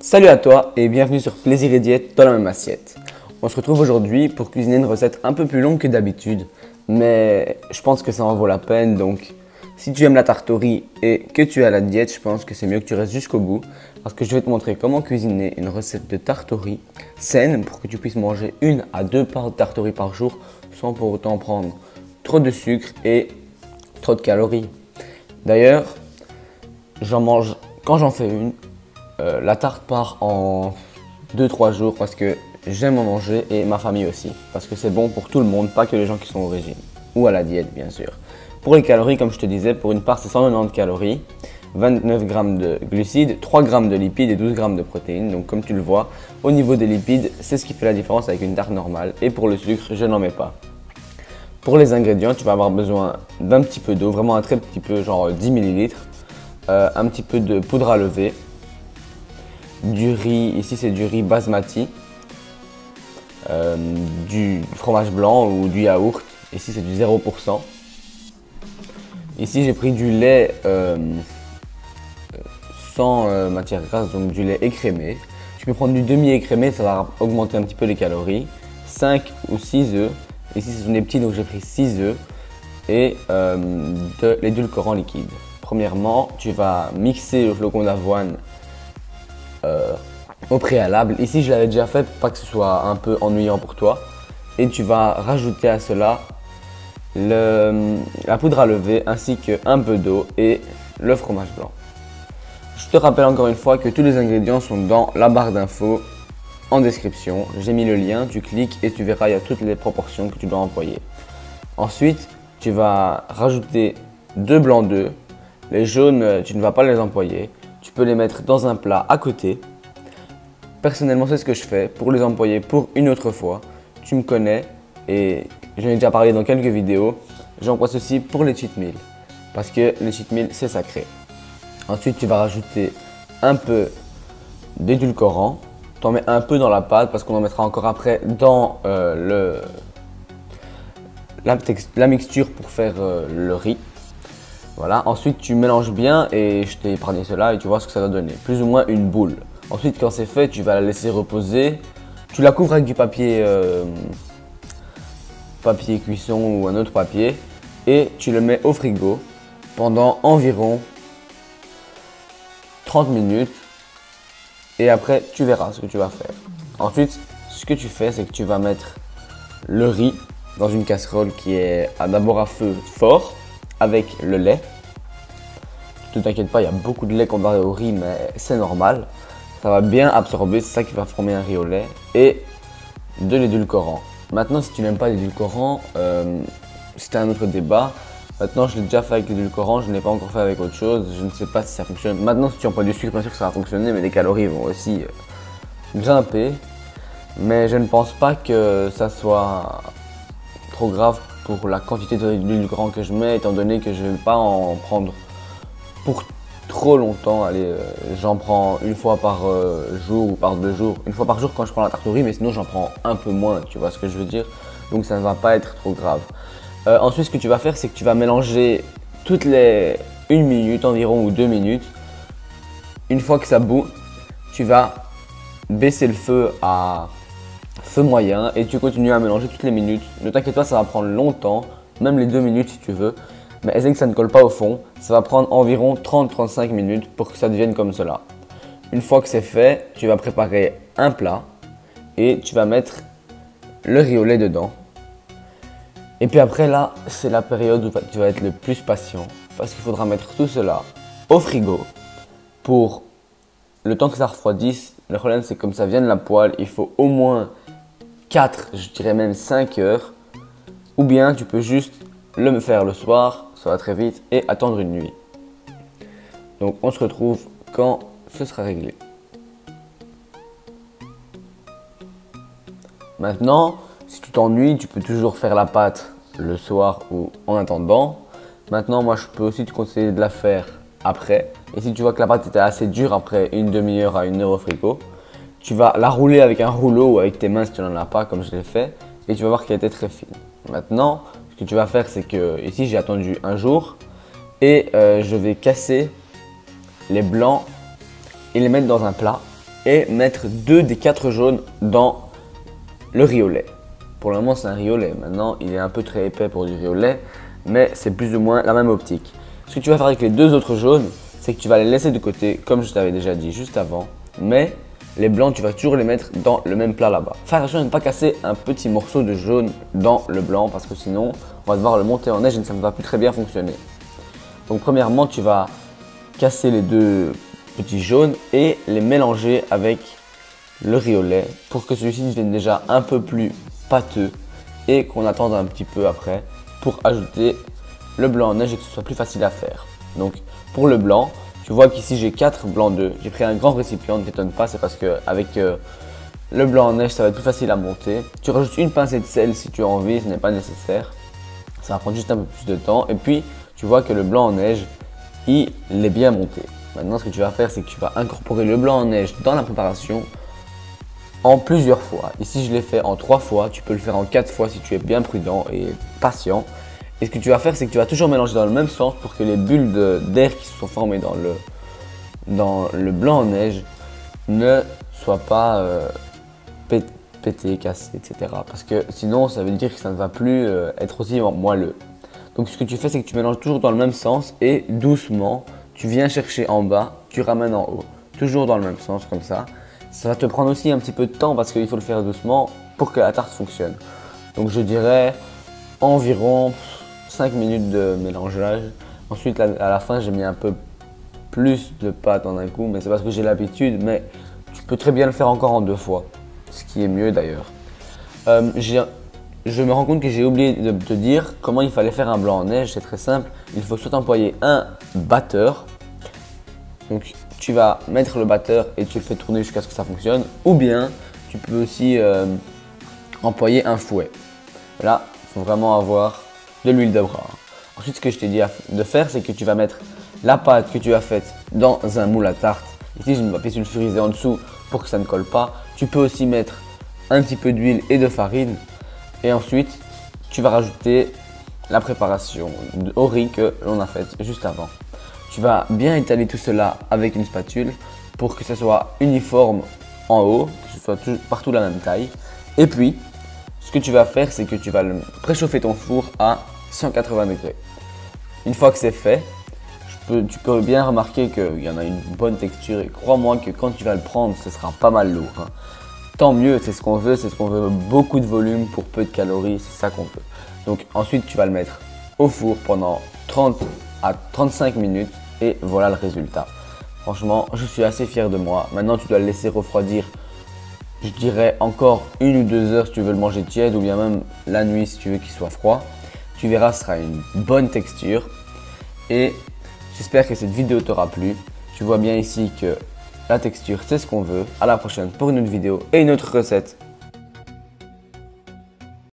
Salut à toi et bienvenue sur Plaisir et Diète dans la même assiette. On se retrouve aujourd'hui pour cuisiner une recette un peu plus longue que d'habitude, mais je pense que ça en vaut la peine. Donc si tu aimes la tarte au riz et que tu es à la diète, je pense que c'est mieux que tu restes jusqu'au bout parce que je vais te montrer comment cuisiner une recette de tarte au riz saine pour que tu puisses manger 1 à 2 parts de tarte au riz par jour sans pour autant prendre trop de sucre et trop de calories. D'ailleurs, j'en mange quand j'en fais une. La tarte part en 2-3 jours parce que j'aime en manger et ma famille aussi. Parce que c'est bon pour tout le monde, pas que les gens qui sont au régime. Ou à la diète bien sûr. Pour les calories, comme je te disais, pour une part c'est 190 calories, 29 g de glucides, 3 g de lipides et 12 g de protéines. Donc comme tu le vois, au niveau des lipides, c'est ce qui fait la différence avec une tarte normale. Et pour le sucre, je n'en mets pas. Pour les ingrédients, tu vas avoir besoin d'un petit peu d'eau, vraiment un très petit peu, genre 10 ml. Un petit peu de poudre à lever. Du riz, ici c'est du riz basmati, du fromage blanc ou du yaourt, ici c'est du 0%. Ici j'ai pris du lait sans matière grasse, donc du lait écrémé. Tu peux prendre du demi-écrémé, ça va augmenter un petit peu les calories. 5 ou 6 œufs, ici ce sont des petits donc j'ai pris 6 œufs et de l'édulcorant liquide. Premièrement, tu vas mixer le flocon d'avoine au préalable. Ici je l'avais déjà fait pour pas que ce soit un peu ennuyant pour toi. Et tu vas rajouter à cela la poudre à lever ainsi qu'un peu d'eau et le fromage blanc. Je te rappelle encore une fois que tous les ingrédients sont dans la barre d'infos en description. J'ai mis le lien, tu cliques et tu verras, il y a toutes les proportions que tu dois employer. Ensuite, tu vas rajouter 2 blancs d'œufs. Les jaunes, tu ne vas pas les employer. Tu peux les mettre dans un plat à côté. Personnellement, c'est ce que je fais pour les employer pour une autre fois. Tu me connais et j'en ai déjà parlé dans quelques vidéos. J'emploie ceci pour les cheat meals parce que les cheat meals, c'est sacré. Ensuite, tu vas rajouter un peu d'édulcorant. Tu en mets un peu dans la pâte parce qu'on en mettra encore après dans la mixture pour faire le riz. Voilà, ensuite tu mélanges bien et je t'ai épargné cela et tu vois ce que ça va donner. Plus ou moins une boule. Ensuite quand c'est fait, tu vas la laisser reposer. Tu la couvres avec du papier cuisson ou un autre papier. Et tu le mets au frigo pendant environ 30 minutes. Et après tu verras ce que tu vas faire. Ensuite ce que tu fais c'est que tu vas mettre le riz dans une casserole qui est d'abord à feu fort. Avec le lait. Ne t'inquiète pas, il y a beaucoup de lait comparé au riz, mais c'est normal. Ça va bien absorber, c'est ça qui va former un riz au lait. Et de l'édulcorant. Maintenant, si tu n'aimes pas l'édulcorant, c'était un autre débat. Maintenant, je l'ai déjà fait avec l'édulcorant, je ne l'ai pas encore fait avec autre chose. Je ne sais pas si ça fonctionne. Maintenant, si tu emploies du sucre, bien sûr que ça va fonctionner, mais les calories vont aussi grimper. Mais je ne pense pas que ça soit trop grave pour la quantité d'édulcorant que je mets, étant donné que je ne vais pas en prendre pour trop longtemps. Allez, j'en prends une fois par jour ou par 2 jours. Une fois par jour quand je prends la tarte au riz, mais sinon j'en prends un peu moins, tu vois ce que je veux dire. Donc ça ne va pas être trop grave. Ensuite, ce que tu vas faire, c'est que tu vas mélanger toutes les 1 minute environ ou 2 minutes. Une fois que ça bout, tu vas baisser le feu à feu moyen et tu continues à mélanger toutes les minutes. Ne t'inquiète pas, ça va prendre longtemps, même les 2 minutes si tu veux. Mais essaye que ça ne colle pas au fond. Ça va prendre environ 30-35 minutes pour que ça devienne comme cela. Une fois que c'est fait, tu vas préparer un plat et tu vas mettre le riz au lait dedans. Et puis après là, c'est la période où tu vas être le plus patient parce qu'il faudra mettre tout cela au frigo pour le temps que ça refroidisse. Le problème c'est que comme ça vient de la poêle, il faut au moins 4, je dirais même 5 heures. Ou bien tu peux juste le faire le soir, ça va très vite, et attendre une nuit. Donc on se retrouve quand ce sera réglé. Maintenant, si tu t'ennuies, tu peux toujours faire la pâte le soir ou en attendant. Maintenant, moi je peux aussi te conseiller de la faire après. Et si tu vois que la pâte était assez dure après une demi-heure à 1 heure au frigo, tu vas la rouler avec un rouleau ou avec tes mains si tu n'en as pas comme je l'ai fait. Et tu vas voir qu'elle était très fine. Maintenant, ce que tu vas faire, c'est que ici j'ai attendu un jour et je vais casser les blancs et les mettre dans un plat et mettre 2 des 4 jaunes dans le riz au lait. Pour le moment, c'est un riz au lait. Maintenant, il est un peu très épais pour du riz au lait, mais c'est plus ou moins la même optique. Ce que tu vas faire avec les 2 autres jaunes, c'est que tu vas les laisser de côté, comme je t'avais déjà dit juste avant, mais les blancs, tu vas toujours les mettre dans le même plat là-bas. Fais attention à ne pas casser un petit morceau de jaune dans le blanc parce que sinon, on va devoir le monter en neige et ça ne va plus très bien fonctionner. Donc premièrement, tu vas casser les 2 petits jaunes et les mélanger avec le riz au lait pour que celui-ci devienne déjà un peu plus pâteux et qu'on attende un petit peu après pour ajouter le blanc en neige et que ce soit plus facile à faire. Donc pour le blanc, tu vois qu'ici j'ai 4 blancs d'œufs. J'ai pris un grand récipient, ne t'étonne pas, c'est parce qu'avec le blanc en neige ça va être plus facile à monter. Tu rajoutes une pincée de sel si tu as envie, ce n'est pas nécessaire. Ça va prendre juste un peu plus de temps et puis tu vois que le blanc en neige, il est bien monté. Maintenant ce que tu vas faire, c'est que tu vas incorporer le blanc en neige dans la préparation en plusieurs fois. Ici je l'ai fait en 3 fois, tu peux le faire en 4 fois si tu es bien prudent et patient. Et ce que tu vas faire, c'est que tu vas toujours mélanger dans le même sens pour que les bulles d'air qui se sont formées dans le blanc en neige ne soient pas pétées, cassées, etc. Parce que sinon, ça veut dire que ça ne va plus être aussi moelleux. Donc ce que tu fais, c'est que tu mélanges toujours dans le même sens et doucement, tu viens chercher en bas, tu ramènes en haut. Toujours dans le même sens comme ça. Ça va te prendre aussi un petit peu de temps parce qu'il faut le faire doucement pour que la tarte fonctionne. Donc je dirais environ 5 minutes de mélangeage. Ensuite, à la fin, j'ai mis un peu plus de pâte en un coup, mais c'est parce que j'ai l'habitude. Mais tu peux très bien le faire encore en 2 fois, ce qui est mieux d'ailleurs. Je me rends compte que j'ai oublié de te dire comment il fallait faire un blanc en neige. C'est très simple. Il faut soit employer un batteur. Donc, tu vas mettre le batteur et tu le fais tourner jusqu'à ce que ça fonctionne. Ou bien, tu peux aussi employer un fouet. Là, il faut vraiment avoir de l'huile de gras. Ensuite, ce que je t'ai dit de faire, c'est que tu vas mettre la pâte que tu as faite dans un moule à tarte. Ici, j'ai une papier sulfurisé en dessous pour que ça ne colle pas. Tu peux aussi mettre un petit peu d'huile et de farine. Et ensuite, tu vas rajouter la préparation au riz que l'on a faite juste avant. Tu vas bien étaler tout cela avec une spatule pour que ce soit uniforme en haut, que ce soit partout la même taille. Et puis, ce que tu vas faire, c'est que tu vas préchauffer ton four à 180 degrés. Une fois que c'est fait, tu peux bien remarquer qu'il y en a une bonne texture et crois-moi que quand tu vas le prendre, ce sera pas mal lourd. Hein. Tant mieux, c'est ce qu'on veut, beaucoup de volume pour peu de calories, c'est ça qu'on veut. Donc ensuite, tu vas le mettre au four pendant 30 à 35 minutes et voilà le résultat. Franchement, je suis assez fier de moi. Maintenant, tu dois le laisser refroidir. Je dirais encore 1 ou 2 heures si tu veux le manger tiède ou bien même la nuit si tu veux qu'il soit froid. Tu verras, ce sera une bonne texture. Et j'espère que cette vidéo t'aura plu. Tu vois bien ici que la texture, c'est ce qu'on veut. À la prochaine pour une autre vidéo et une autre recette.